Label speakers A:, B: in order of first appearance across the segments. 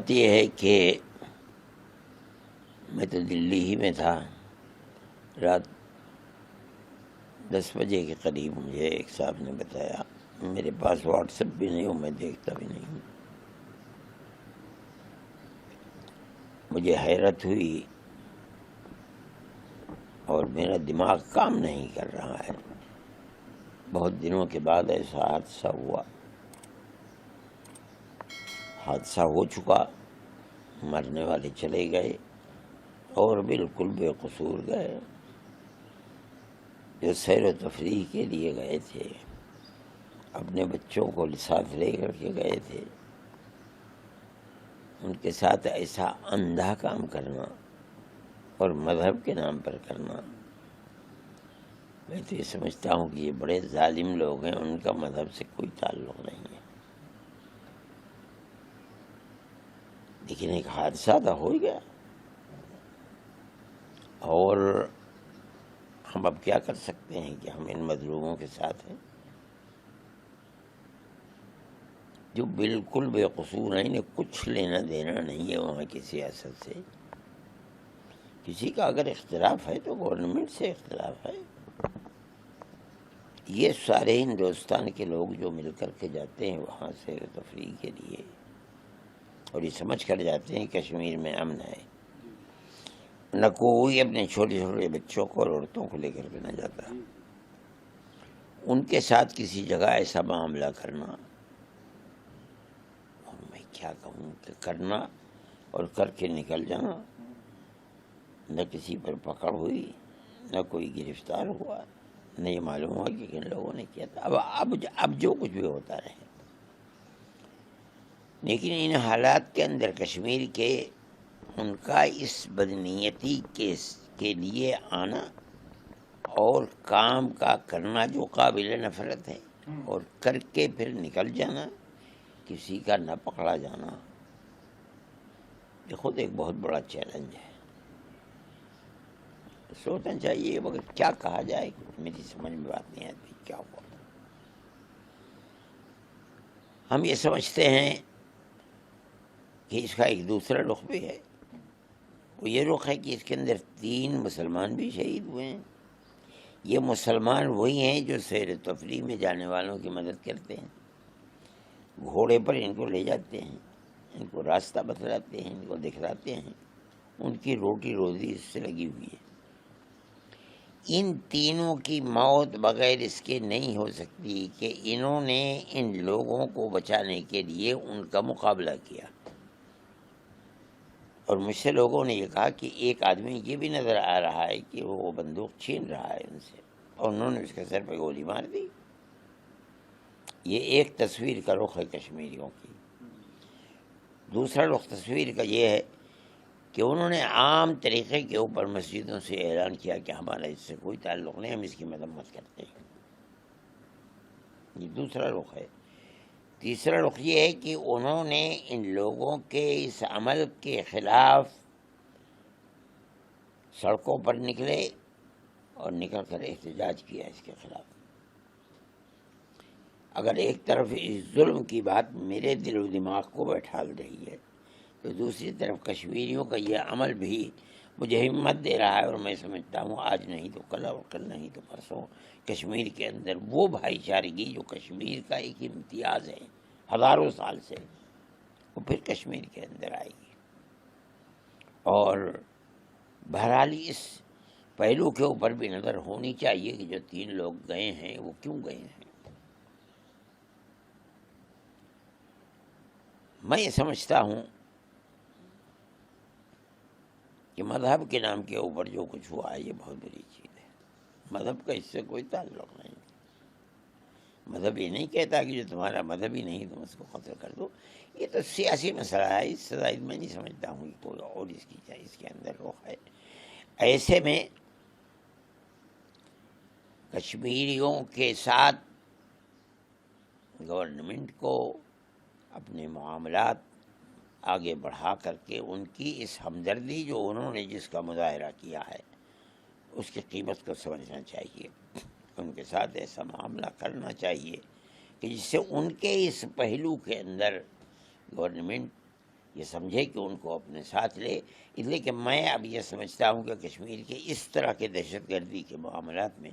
A: بات یہ ہے کہ میں تو دلی ہی میں تھا. رات 10 بجے کے قریب مجھے ایک صاحب نے بتایا، میرے پاس واٹس ایپ بھی نہیں ہوں، میں دیکھتا بھی نہیں ہوں. مجھے حیرت ہوئی اور میرا دماغ کام نہیں کر رہا ہے. بہت دنوں کے بعد ایسا حادثہ ہوا. حادثہ ہو چکا، مرنے والے چلے گئے اور بالکل بے قصور گئے. جو سیر و تفریح کے لیے گئے تھے، اپنے بچوں کو ساتھ لے کر کے گئے تھے، ان کے ساتھ ایسا اندھا کام کرنا اور مذہب کے نام پر کرنا، میں تو یہ سمجھتا ہوں کہ یہ بڑے ظالم لوگ ہیں، ان کا مذہب سے کوئی تعلق نہیں ہے. لیکن ایک حادثہ تو ہو گیا، اور ہم اب کیا کر سکتے ہیں کہ ہم ان مظلوموں کے ساتھ ہیں جو بالکل بے قصور ہیں. انہیں کچھ لینا دینا نہیں ہے وہاں کی سیاست سے. کسی کا اگر اختلاف ہے تو گورنمنٹ سے اختلاف ہے. یہ سارے ہندوستان کے لوگ جو مل کر کے جاتے ہیں وہاں سیر و تفریح کے لیے، اور یہ سمجھ کر جاتے ہیں کشمیر میں امن ہے. نہ کوئی اپنے چھوٹے چھوٹے بچوں کو اور عورتوں کو لے کر کے نہ جاتا. ان کے ساتھ کسی جگہ ایسا معاملہ کرنا، اور میں کیا کہوں کہ کرنا اور کر کے نکل جانا، نہ کسی پر پکڑ ہوئی، نہ کوئی گرفتار ہوا، نہ یہ معلوم ہوا کہ کن لوگوں نے کیا تھا. اب جو کچھ بھی ہوتا رہے، لیکن ان حالات کے اندر کشمیر کے ان کا اس بدنیتی کے لیے آنا اور کام کا کرنا جو قابل نفرت ہے، اور کر کے پھر نکل جانا، کسی کا نہ پکڑا جانا، یہ خود ایک بہت بڑا چیلنج ہے. سوچنا چاہیے مگر کیا کہا جائے، میری سمجھ میں بات نہیں آتی کیا ہوا. ہم یہ سمجھتے ہیں کہ اس کا ایک دوسرا رخ بھی ہے. وہ یہ رخ ہے کہ اس کے اندر 3 مسلمان بھی شہید ہوئے ہیں. یہ مسلمان وہی ہیں جو سیر و تفریح میں جانے والوں کی مدد کرتے ہیں، گھوڑے پر ان کو لے جاتے ہیں، ان کو راستہ بتلاتے ہیں، ان کو دکھلاتے ہیں. ان کی روٹی روزی اس سے لگی ہوئی ہے. ان تینوں کی موت بغیر اس کے نہیں ہو سکتی کہ انہوں نے ان لوگوں کو بچانے کے لیے ان کا مقابلہ کیا. اور مجھ سے لوگوں نے یہ کہا کہ ایک آدمی یہ بھی نظر آ رہا ہے کہ وہ بندوق چھین رہا ہے ان سے، اور انہوں نے اس کے سر پہ گولی مار دی. یہ ایک تصویر کا رخ ہے کشمیریوں کی. دوسرا رخ تصویر کا یہ ہے کہ انہوں نے عام طریقے کے اوپر مسجدوں سے اعلان کیا کہ ہمارا اس سے کوئی تعلق نہیں، ہم اس کی مذمت کرتے ہیں. یہ دوسرا رخ ہے. تیسرا رخ یہ ہے کہ انہوں نے ان لوگوں کے اس عمل کے خلاف سڑکوں پر نکلے اور نکل کر احتجاج کیا اس کے خلاف. اگر ایک طرف اس ظلم کی بات میرے دل و دماغ کو بیٹھال رہی ہے، تو دوسری طرف کشمیریوں کا یہ عمل بھی مجھے ہمت دے رہا ہے. اور میں سمجھتا ہوں آج نہیں تو کل، اور کل نہیں تو پرسوں، کشمیر کے اندر وہ بھائی چارگی جو کشمیر کا ایک امتیاز ہے ہزاروں سال سے، وہ پھر کشمیر کے اندر آئے گی. اور بہرحال اس پہلو کے اوپر بھی نظر ہونی چاہیے کہ جو 3 لوگ گئے ہیں وہ کیوں گئے ہیں. میں یہ سمجھتا ہوں کہ مذہب کے نام کے اوپر جو کچھ ہوا ہے یہ بہت بری چیز ہے. مذہب کا اس سے کوئی تعلق نہیں. مذہب یہ نہیں کہتا کہ جو تمہارا مذہب ہی نہیں تم اس کو قتل کر دو. یہ تو سیاسی مسئلہ ہے. اس سے زائد میں نہیں سمجھتا ہوں کہ کوئی اور اس کے اندر رخ ہے. ایسے میں کشمیریوں کے ساتھ گورنمنٹ کو اپنے معاملات آگے بڑھا کر کے ان کی اس ہمدردی جو انہوں نے جس کا مظاہرہ کیا ہے اس کی قیمت کو سمجھنا چاہیے. ان کے ساتھ ایسا معاملہ کرنا چاہیے کہ جس سے ان کے اس پہلو کے اندر گورنمنٹ یہ سمجھے کہ ان کو اپنے ساتھ لے. اس لیے کہ میں اب یہ سمجھتا ہوں کہ کشمیر کے اس طرح کے دہشت گردی کے معاملات میں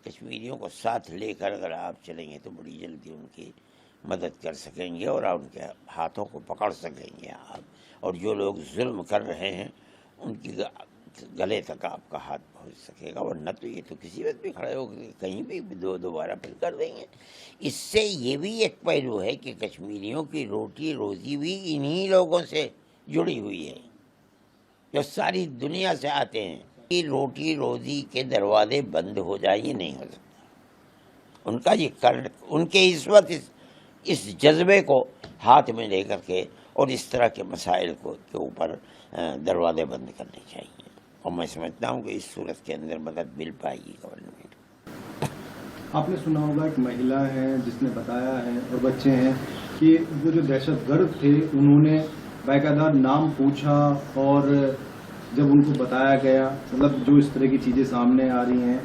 A: کشمیریوں کو ساتھ لے کر اگر آپ چلیں گے تو بڑی جلدی ان کی مدد کر سکیں گے اور ان کے ہاتھوں کو پکڑ سکیں گے آپ. اور جو لوگ ظلم کر رہے ہیں ان کی گلے تک آپ کا ہاتھ پہنچ سکے گا. ورنہ تو یہ تو کسی وقت بھی کھڑے ہو کے کہیں بھی دوبارہ پھر کر دیں گے. اس سے یہ بھی ایک پہلو ہے کہ کشمیریوں کی روٹی روزی بھی انہی لوگوں سے جڑی ہوئی ہے جو ساری دنیا سے آتے ہیں. یہ روٹی روزی کے دروازے بند ہو جائیں یہ نہیں ہو سکتا. ان کا یہ ان کے اس وقت اس جذبے کو ہاتھ میں لے کر کے اور اس طرح کے مسائل کے اوپر دروازے بند کرنے چاہیے. اور میں سمجھتا ہوں کہ اس صورت کے اندر مدد مل پائے گی گورنمنٹ.
B: آپ نے سنا ہوگا ایک مہیلا ہے جس نے بتایا ہے اور بچے ہیں کہ وہ جو دہشت گرد تھے انہوں نے باقاعدہ نام پوچھا اور جب ان کو بتایا گیا مطلب جو اس طرح کی چیزیں سامنے آ رہی ہیں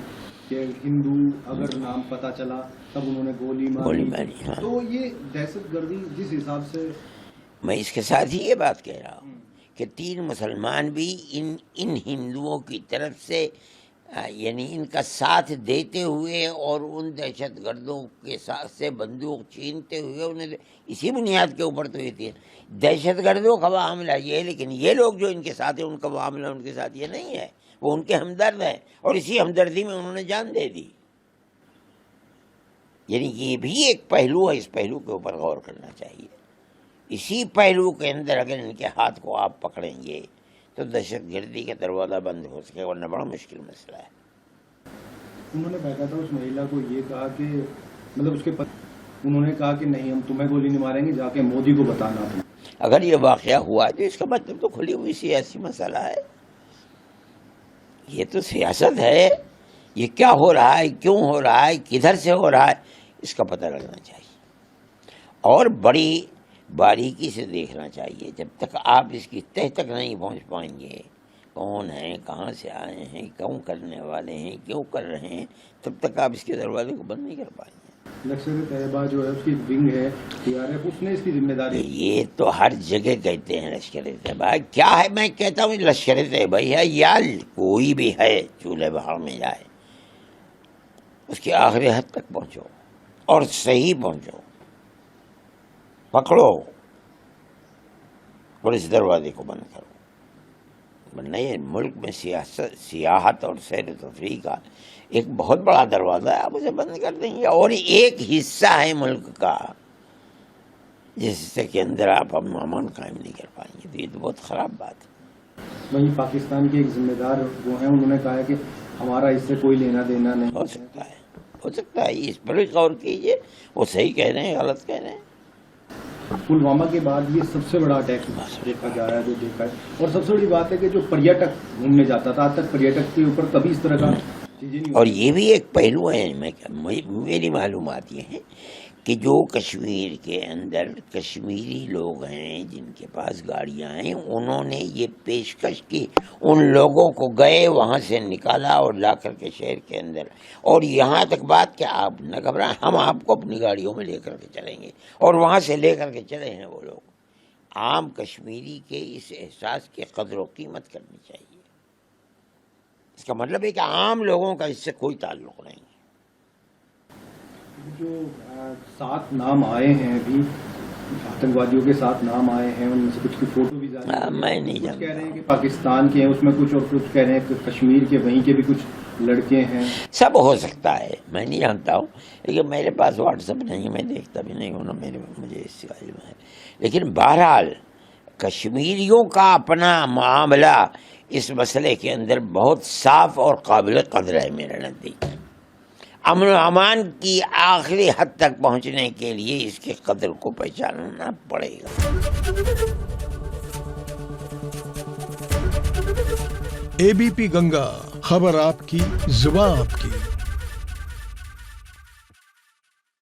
B: کہ ہندو اگر نام پتہ چلا تب انہوں نے گولی ماری. ہاں. تو یہ دہشت گردی جس حساب سے
A: میں اس کے ساتھ ہی یہ بات کہہ رہا ہوں کہ 3 مسلمان بھی ان ہندوؤں کی طرف سے یعنی ان کا ساتھ دیتے ہوئے اور ان دہشت گردوں کے ساتھ سے بندوق چھینتے ہوئے انہیں اسی بنیاد کے اوپر تو یہ تھی دہشت گردوں کا معاملہ یہ ہے. لیکن یہ لوگ جو ان کے ساتھ ہیں ان کا معاملہ ان کے ساتھ یہ نہیں ہے. وہ ان کے ہمدرد ہیں اور اسی ہمدردی میں انہوں نے جان دے دی. یعنی یہ بھی ایک پہلو ہے. اس پہلو کے اوپر غور کرنا چاہیے. اسی پہلو کے اندر اگر ان کے ہاتھ کو آپ پکڑیں گے تو دہشت گردی کا دروازہ بند ہو سکے. ورنہ بڑا مشکل مسئلہ ہے.
B: انہوں نے باقاعدہ اس مہیلا کو یہ کہا کہ مطلب اس کے انہوں نے کہا کہ نہیں ہم تمہیں گولی نہیں ماریں گے جا کے مودی کو بتانا.
A: اگر یہ واقعہ ہوا ہے تو اس کا مطلب تو کھلی ہوئی سیاسی مسئلہ ہے. یہ تو سیاست ہے. یہ کیا ہو رہا ہے, کیوں ہو رہا ہے, کدھر سے ہو رہا ہے, اس کا پتہ لگنا چاہیے اور بڑی باریکی سے دیکھنا چاہیے. جب تک آپ اس کی تہ تک نہیں پہنچ پائیں گے کون ہیں, کہاں سے آئے ہیں, کیوں کرنے والے ہیں, کیوں کر رہے ہیں, تب تک آپ اس کے دروازے کو بند نہیں کر پائیں گے.
B: لشکر طیبہ جو ہے اس کی ونگ ہے اس نے اس کی ذمہ داری.
A: یہ تو ہر جگہ کہتے ہیں لشکر طیبہ. کیا ہے میں کہتا ہوں لشکر طیبہ ہے یا کوئی بھی ہے چولہے بہار میں جائے اس کی آخری حد تک پہنچو اور صحیح پہنچو, پکڑو اور اس دروازے کو بند کرو. ورنہ یہ ملک میں سیاحت اور سیر و تفریح کا ایک بہت بڑا دروازہ ہے. آپ اسے بند کر دیں گے اور ایک حصہ ہے ملک کا جس حصے کے اندر آپ امن قائم نہیں کر پائیں گے. تو یہ تو بہت خراب بات ہے.
B: وہیں پاکستان کے ایک ذمہ دار وہ ہیں انہوں نے کہا ہے کہ ہمارا اس سے کوئی لینا دینا نہیں.
A: ہو سکتا ہے اس پر بھی غور کیجیے. وہ صحیح کہہ رہے ہیں غلط کہہ رہے ہیں.
B: پلوامہ کے بعد یہ سب سے بڑا اٹیک دیکھا جا رہا ہے جو دیکھا ہے. اور سب سے بڑی بات ہے کہ جو پریٹک گھومنے جاتا تھا آج تک پریٹک کے اوپر کبھی اس طرح کا چیزیں نہیں. اور
A: یہ بھی ایک پہلو ہے. میری معلومات یہ ہیں کہ جو کشمیر کے اندر کشمیری لوگ ہیں جن کے پاس گاڑیاں ہیں انہوں نے یہ پیشکش کی ان لوگوں کو گئے وہاں سے نکالا اور لا کر کے شہر کے اندر. اور یہاں تک بات کہ آپ نہ گھبرائیں, ہم آپ کو اپنی گاڑیوں میں لے کر کے چلیں گے. اور وہاں سے لے کر کے چلے ہیں وہ لوگ. عام کشمیری کے اس احساس کی قدر و قیمت کرنی چاہیے. اس کا مطلب ہے کہ عام لوگوں کا اس سے کوئی تعلق نہیں.
B: جو 7 نام آئے ہیں ابھی آتنکوادیوں کے 7 نام آئے ہیں ان میں سے کچھ کی فوٹو بھی جاری ہے.
A: میں نہیں
B: جانتا. کہہ رہے ہیں کہ پاکستان کے ہیں اس میں کچھ اور کچھ کہہ رہے ہیں کہ کشمیر کے وہیں کے بھی کچھ لڑکے ہیں.
A: سب ہو سکتا ہے, میں نہیں جانتا ہوں. لیکن میرے پاس واٹس ایپ نہیں ہے, میں دیکھتا بھی نہیں ہوں, مجھے اس کا علم ہے. لیکن بہرحال کشمیریوں کا اپنا معاملہ اس مسئلے کے اندر بہت صاف اور قابل قدر ہے. میرے نزدیک امن و امان کی آخری حد تک پہنچنے کے لیے اس کی قدر کو پہچاننا پڑے گا.
C: ABP گنگا, خبر آپ کی, زبان آپ کی.